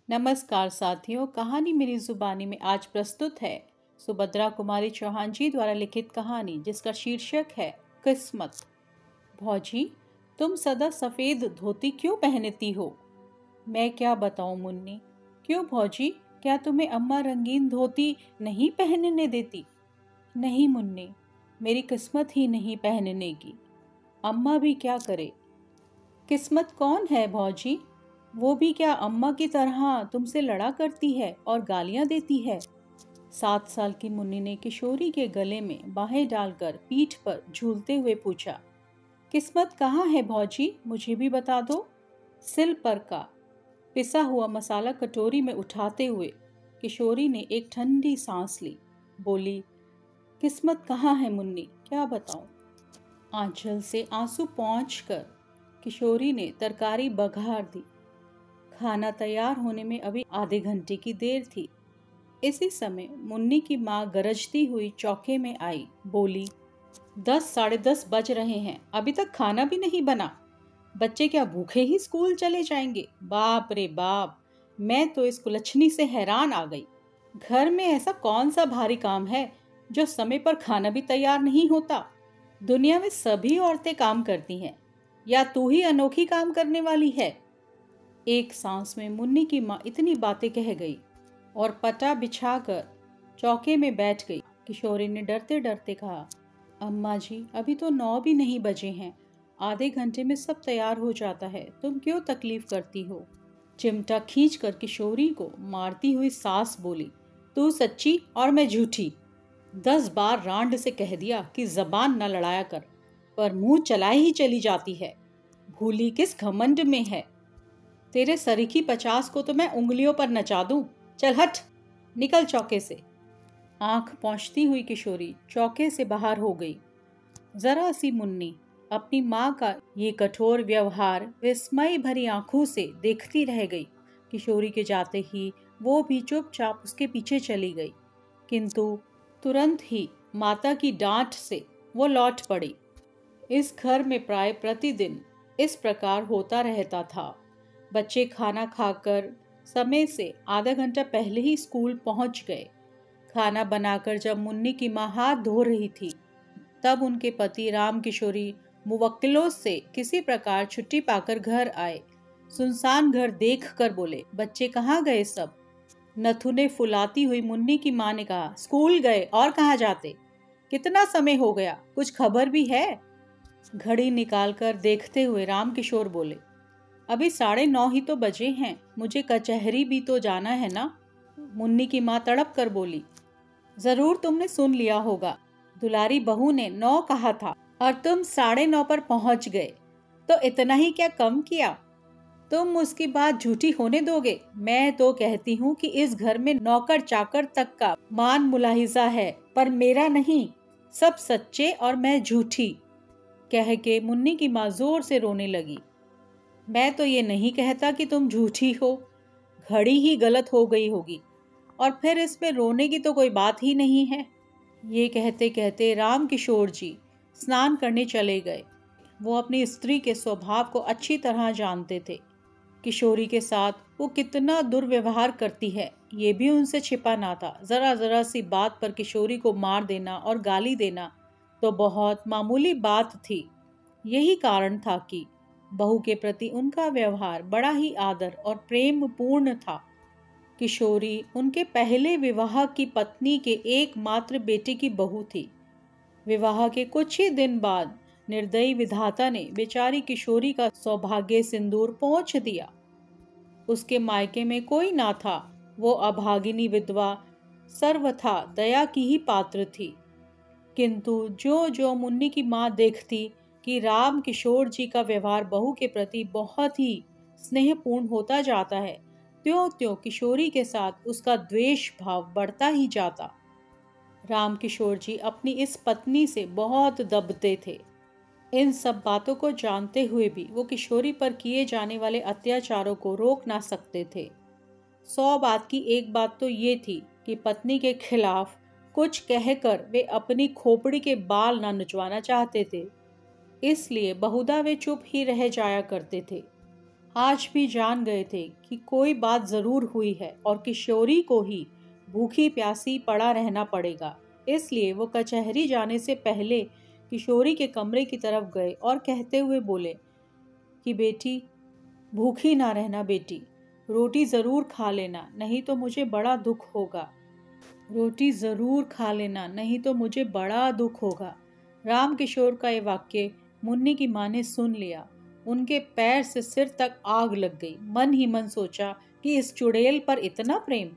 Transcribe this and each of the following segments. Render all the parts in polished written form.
नमस्कार साथियों, कहानी मेरी जुबानी में आज प्रस्तुत है सुभद्रा कुमारी चौहान जी द्वारा लिखित कहानी जिसका शीर्षक है किस्मत। भौजी, तुम सदा सफेद धोती क्यों पहनती हो? मैं क्या बताऊं मुन्नी। क्यों भौजी, क्या तुम्हें अम्मा रंगीन धोती नहीं पहनने देती? नहीं मुन्नी, मेरी किस्मत ही नहीं पहनने की। अम्मा भी क्या करे। किस्मत कौन है भौजी? वो भी क्या अम्मा की तरह तुमसे लड़ा करती है और गालियां देती है? 7 साल की मुन्नी ने किशोरी के गले में बाहें डालकर पीठ पर झूलते हुए पूछा, किस्मत कहाँ है भौजी, मुझे भी बता दो। सिल पर का पिसा हुआ मसाला कटोरी में उठाते हुए किशोरी ने एक ठंडी सांस ली। बोली, किस्मत कहाँ है मुन्नी, क्या बताऊं। आंचल से आंसू पोंछकर किशोरी ने तरकारी बघार दी। खाना तैयार होने में अभी आधे घंटे की देर थी। इसी समय मुन्नी की माँ गरजती हुई चौके में आई। बोली, 10 साढ़े 10 बज रहे हैं, अभी तक खाना भी नहीं बना। बच्चे क्या भूखे ही स्कूल चले जाएंगे? बाप रे बाप, मैं तो इस कुलच्छनी से हैरान आ गई। घर में ऐसा कौन सा भारी काम है जो समय पर खाना भी तैयार नहीं होता? दुनिया में सभी औरतें काम करती हैं, या तू ही अनोखी काम करने वाली है? एक सांस में मुन्नी की माँ इतनी बातें कह गई और पटा बिछाकर चौके में बैठ गई। किशोरी ने डरते डरते कहा, अम्मा जी, अभी तो 9 भी नहीं बजे हैं, आधे घंटे में सब तैयार हो जाता है, तुम क्यों तकलीफ करती हो? चिमटा खींचकर किशोरी को मारती हुई सास बोली, तू सच्ची और मैं झूठी। 10 बार रांड से कह दिया कि जबान न लड़ाया कर, पर मुंह चलाए ही चली जाती है। भूली किस घमंड में है। तेरे सरीखी 50 को तो मैं उंगलियों पर नचा दूं। चल हट, निकल चौके से। आंख पोंछती हुई किशोरी चौके से बाहर हो गई। जरा सी मुन्नी अपनी माँ का ये कठोर व्यवहार विस्मय भरी आंखों से देखती रह गई। किशोरी के जाते ही वो भी चुपचाप उसके पीछे चली गई, किंतु तुरंत ही माता की डांट से वो लौट पड़ी। इस घर में प्राय प्रतिदिन इस प्रकार होता रहता था। बच्चे खाना खाकर समय से आधा घंटा पहले ही स्कूल पहुंच गए। खाना बनाकर जब मुन्नी की माँ हाथ धो रही थी, तब उनके पति राम किशोरी मुवक्किलों से किसी प्रकार छुट्टी पाकर घर आए। सुनसान घर देखकर बोले, बच्चे कहाँ गए सब? नथुने फुलाती हुई मुन्नी की माँ ने कहा, स्कूल गए, और कहाँ जाते? कितना समय हो गया, कुछ खबर भी है? घड़ी निकालकर देखते हुए राम किशोर बोले, अभी 9:30 ही तो बजे हैं, मुझे कचहरी भी तो जाना है ना। मुन्नी की माँ तड़प कर बोली, जरूर तुमने सुन लिया होगा, दुलारी बहू ने 9 कहा था और तुम 9:30 पर पहुंच गए, तो इतना ही क्या कम किया? तुम उसकी बात झूठी होने दोगे? मैं तो कहती हूँ कि इस घर में नौकर चाकर तक का मान मुलाहिजा है, पर मेरा नहीं। सब सच्चे और मैं झूठी। कह के मुन्नी की माँ जोर से रोने लगी। मैं तो ये नहीं कहता कि तुम झूठी हो, घड़ी ही गलत हो गई होगी, और फिर इसमें रोने की तो कोई बात ही नहीं है। ये कहते कहते राम किशोर जी स्नान करने चले गए। वो अपनी स्त्री के स्वभाव को अच्छी तरह जानते थे। किशोरी के साथ वो कितना दुर्व्यवहार करती है, ये भी उनसे छिपा ना था। जरा जरा सी बात पर किशोरी को मार देना और गाली देना तो बहुत मामूली बात थी। यही कारण था कि बहू के प्रति उनका व्यवहार बड़ा ही आदर और प्रेम पूर्ण था। किशोरी उनके पहले विवाह की पत्नी के एकमात्र बेटे की बहू थी। विवाह के कुछ ही दिन बाद निर्दयी विधाता ने बेचारी किशोरी का सौभाग्य सिंदूर पोंछ दिया। उसके मायके में कोई ना था। वो अभागिनी विधवा सर्वथा दया की ही पात्र थी। किंतु जो जो मुन्नी की माँ देखती कि राम किशोर जी का व्यवहार बहू के प्रति बहुत ही स्नेहपूर्ण होता जाता है, त्यों त्यों किशोरी के साथ उसका द्वेष भाव बढ़ता ही जाता। राम किशोर जी अपनी इस पत्नी से बहुत दबते थे। इन सब बातों को जानते हुए भी वो किशोरी पर किए जाने वाले अत्याचारों को रोक ना सकते थे। 100 बात की एक बात तो ये थी कि पत्नी के खिलाफ कुछ कहकर वे अपनी खोपड़ी के बाल ना नुचवाना चाहते थे, इसलिए बहुधा वे चुप ही रह जाया करते थे। आज भी जान गए थे कि कोई बात जरूर हुई है और किशोरी को ही भूखी प्यासी पड़ा रहना पड़ेगा। इसलिए वो कचहरी जाने से पहले किशोरी के कमरे की तरफ गए और कहते हुए बोले कि बेटी, भूखी ना रहना बेटी, रोटी जरूर खा लेना, नहीं तो मुझे बड़ा दुख होगा। रोटी जरूर खा लेना, नहीं तो मुझे बड़ा दुख होगा। राम किशोर का ये वाक्य मुन्नी की माँ ने सुन लिया। उनके पैर से सिर तक आग लग गई। मन ही मन सोचा कि इस चुड़ैल पर इतना प्रेम।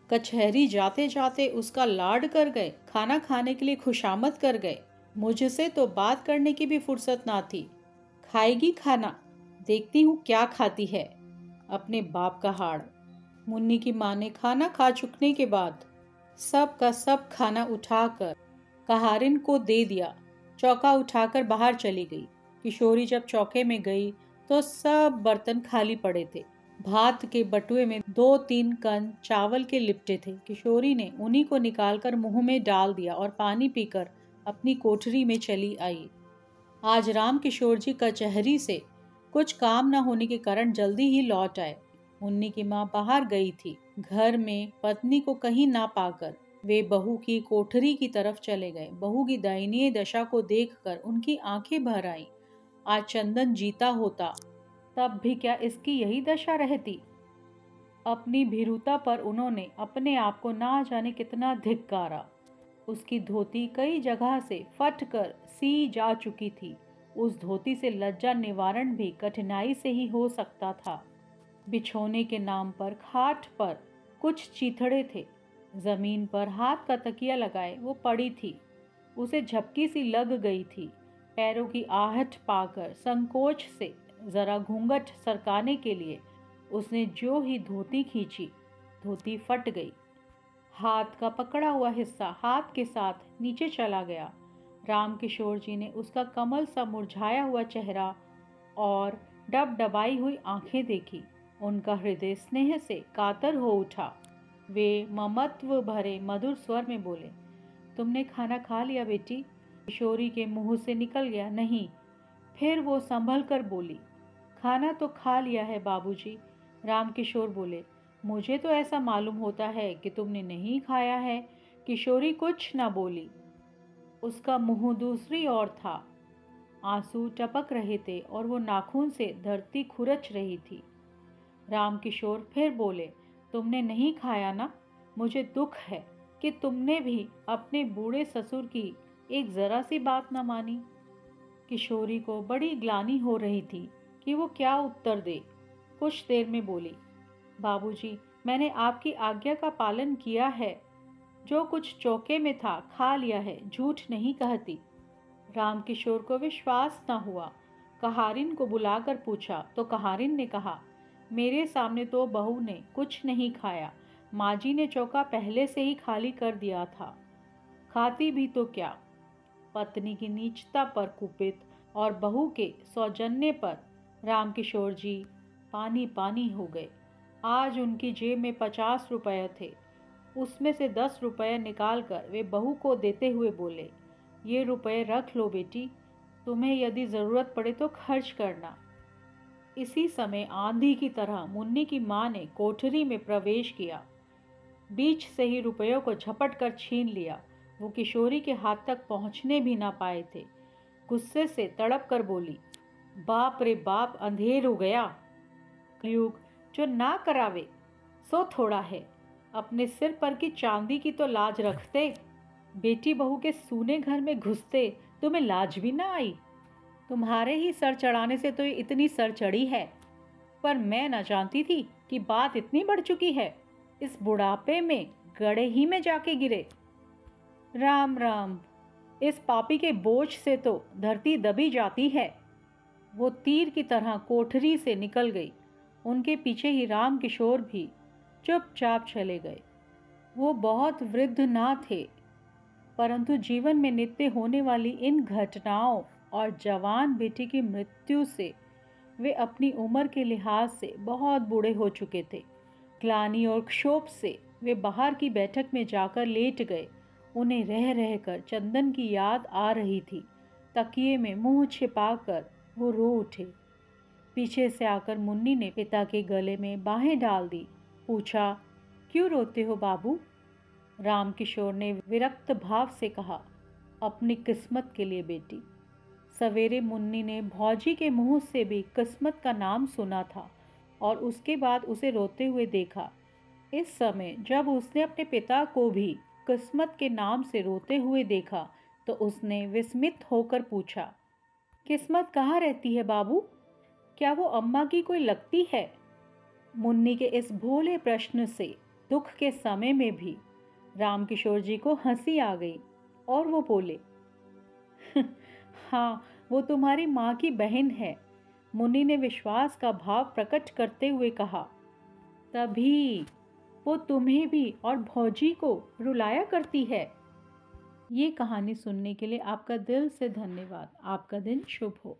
कचहरी जाते जाते उसका लाड कर गए, खाना खाने के लिए खुशामद कर गए। मुझसे तो बात करने की भी फुर्सत ना थी। खाएगी खाना, देखती हूँ क्या खाती है, अपने बाप का हाड़। मुन्नी की माँ ने खाना खा चुकने के बाद सब का सब खाना उठाकर कहारिन को दे दिया। चौका उठाकर बाहर चली गई। किशोरी जब चौके में गई तो सब बर्तन खाली पड़े थे। भात के बटुए में 2-3 कण चावल के लिपटे थे। किशोरी ने उन्हीं को निकालकर मुंह में डाल दिया और पानी पीकर अपनी कोठरी में चली आई। आज राम किशोर जी कचहरी से कुछ काम न होने के कारण जल्दी ही लौट आए। मुन्नी की माँ बाहर गई थी। घर में पत्नी को कहीं ना पाकर वे बहू की कोठरी की तरफ चले गए। बहू की दयनीय दशा को देखकर उनकी आंखें भर आईं। आज चंदन जीता होता तब भी क्या इसकी यही दशा रहती। अपनी भीरुता पर उन्होंने अपने आप को ना जाने कितना धिक्कारा। उसकी धोती कई जगह से फट कर सी जा चुकी थी। उस धोती से लज्जा निवारण भी कठिनाई से ही हो सकता था। बिछोने के नाम पर खाट पर कुछ चीथड़े थे। जमीन पर हाथ का तकिया लगाए वो पड़ी थी। उसे झपकी सी लग गई थी। पैरों की आहट पाकर संकोच से जरा घूंघट सरकाने के लिए उसने जो ही धोती खींची, धोती फट गई। हाथ का पकड़ा हुआ हिस्सा हाथ के साथ नीचे चला गया। राम किशोर जी ने उसका कमल सा मुरझाया हुआ चेहरा और डबडबाई हुई आंखें देखी। उनका हृदय स्नेह से कातर हो उठा। वे ममत्व भरे मधुर स्वर में बोले, तुमने खाना खा लिया बेटी? किशोरी के मुंह से निकल गया, नहीं। फिर वो संभल कर बोली, खाना तो खा लिया है बाबूजी। राम किशोर बोले, मुझे तो ऐसा मालूम होता है कि तुमने नहीं खाया है। किशोरी कुछ न बोली। उसका मुंह दूसरी ओर था। आंसू टपक रहे थे और वो नाखून से धरती खुरच रही थी। राम किशोर फिर बोले, तुमने नहीं खाया ना? मुझे दुख है कि तुमने भी अपने बूढ़े ससुर की एक जरा सी बात न मानी। किशोरी को बड़ी ग्लानि हो रही थी कि वो क्या उत्तर दे। कुछ देर में बोली, बाबूजी, मैंने आपकी आज्ञा का पालन किया है। जो कुछ चौके में था खा लिया है, झूठ नहीं कहती। राम किशोर को विश्वास न हुआ। कहारिन को बुलाकर पूछा तो कहारिन ने कहा, मेरे सामने तो बहू ने कुछ नहीं खाया। माजी ने चौका पहले से ही खाली कर दिया था। खाती भी तो क्या। पत्नी की नीचता पर कुपित और बहू के सौजन्य पर राम किशोर जी पानी पानी हो गए। आज उनकी जेब में 50 रुपये थे। उसमें से 10 रुपये निकालकर वे बहू को देते हुए बोले, ये रुपये रख लो बेटी, तुम्हें यदि ज़रूरत पड़े तो खर्च करना। इसी समय आंधी की तरह मुन्नी की माँ ने कोठरी में प्रवेश किया। बीच से ही रुपयों को झपट कर छीन लिया। वो किशोरी के हाथ तक पहुँचने भी ना पाए थे। गुस्से से तड़प कर बोली, बाप रे बाप, अंधेर हो गया। कलयुग जो ना करावे सो थोड़ा है। अपने सिर पर की चांदी की तो लाज रखते। बेटी बहू के सूने घर में घुसते तुम्हें लाज भी ना आई। तुम्हारे ही सर चढ़ाने से तो इतनी सर चढ़ी है। पर मैं न जानती थी कि बात इतनी बढ़ चुकी है। इस बुढ़ापे में गड़े ही में जाके गिरे। राम राम, इस पापी के बोझ से तो धरती दबी जाती है। वो तीर की तरह कोठरी से निकल गई। उनके पीछे ही राम किशोर भी चुपचाप चले गए। वो बहुत वृद्ध ना थे, परंतु जीवन में नित्य होने वाली इन घटनाओं और जवान बेटी की मृत्यु से वे अपनी उम्र के लिहाज से बहुत बूढ़े हो चुके थे। ग्लानि और क्षोभ से वे बाहर की बैठक में जाकर लेट गए। उन्हें रह रहकर चंदन की याद आ रही थी। तकिए में मुंह छिपाकर वो रो उठे। पीछे से आकर मुन्नी ने पिता के गले में बाहें डाल दी। पूछा, क्यों रोते हो बाबू? रामकिशोर ने विरक्त भाव से कहा, अपनी किस्मत के लिए बेटी। सवेरे मुन्नी ने भौजी के मुंह से भी किस्मत का नाम सुना था और उसके बाद उसे रोते हुए देखा। इस समय जब उसने अपने पिता को भी किस्मत के नाम से रोते हुए देखा तो उसने विस्मित होकर पूछा, किस्मत कहाँ रहती है बाबू? क्या वो अम्मा की कोई लगती है? मुन्नी के इस भोले प्रश्न से दुख के समय में भी रामकिशोर जी को हंसी आ गई और वो बोले, हाँ, वो तुम्हारी माँ की बहन है। मुन्नी ने विश्वास का भाव प्रकट करते हुए कहा, तभी वो तुम्हें भी और भौजी को रुलाया करती है। ये कहानी सुनने के लिए आपका दिल से धन्यवाद। आपका दिन शुभ हो।